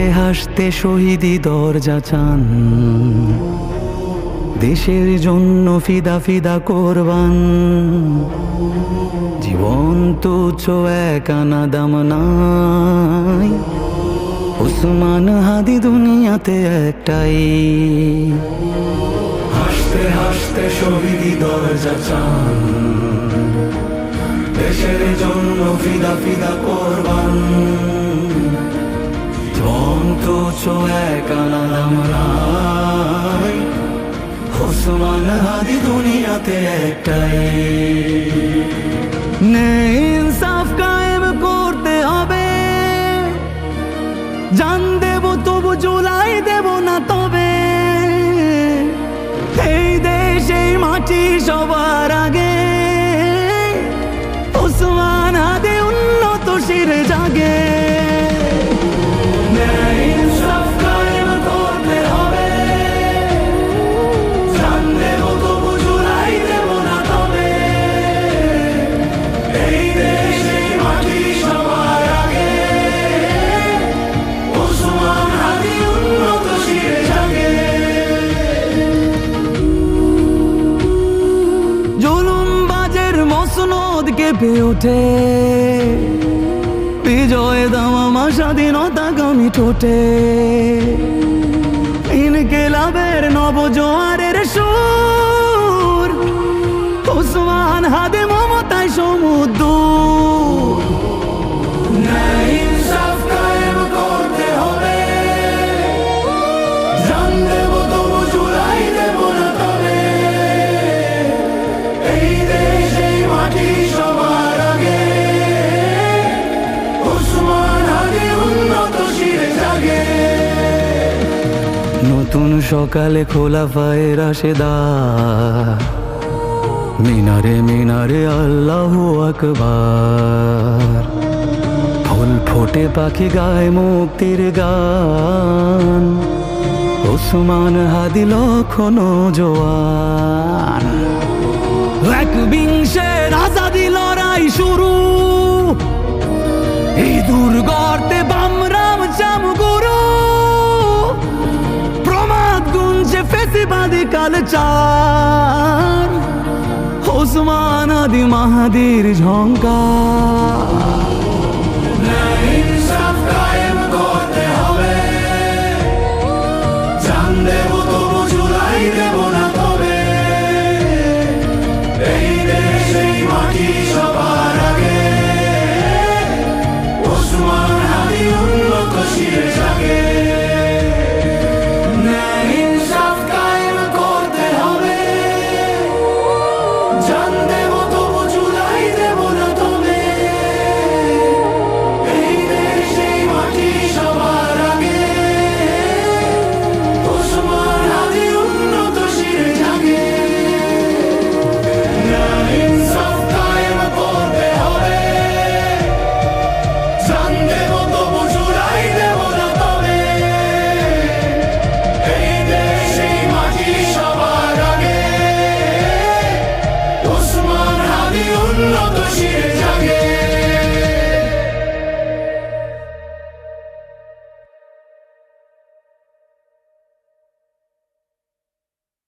হাসতে হাসতে শহীদি দরজা চান, দেশের জন্য ফিদা ফিদা কোরবান। জীবন তুচ্ছ এক আনা দাম নাই, ওসমান হাদি দুনিয়াতে একটাই। হাসতে হাসতে শহীদি দরজা চান, দেশের জন্য ফিদা ফিদা কোরবান। জীবন তুচ্ছ এক আনা দাম নাই, ওসমান হাদি দুনিয়াতে একটাই। ন্যায় ইনসাফ কায়েম করতে হবে, জান দেব তবু জুলাই দেব না তবে। এই দেশ এই মাটি সবার আগে, ওসমান হাদি উন্নত শিরে জাগে। কেঁপে ওঠে বিজয় দামামা স্বাধীনতাগামী ঠোঁটে। ইনকিলাবের নবজোয়ারের সুর, ওসমান হাদি মমতায় সমুদ্র। নতুন সকালে খোলা পায়ে রাশেদার, মিনারে মিনারে আল্লাহু আকবার। ফুল ফোটে পাখি গায় মুক্তির গান, ওসমান হাদি লক্ষণ জোয়ান। একবিংশের আজাদি লড়াই শুরু, এই দুর্গতে বামরাম চামগুরু। ফেসিবাদী কালচার, ওসমান হাদি মাহাদির ঝঙ্কার।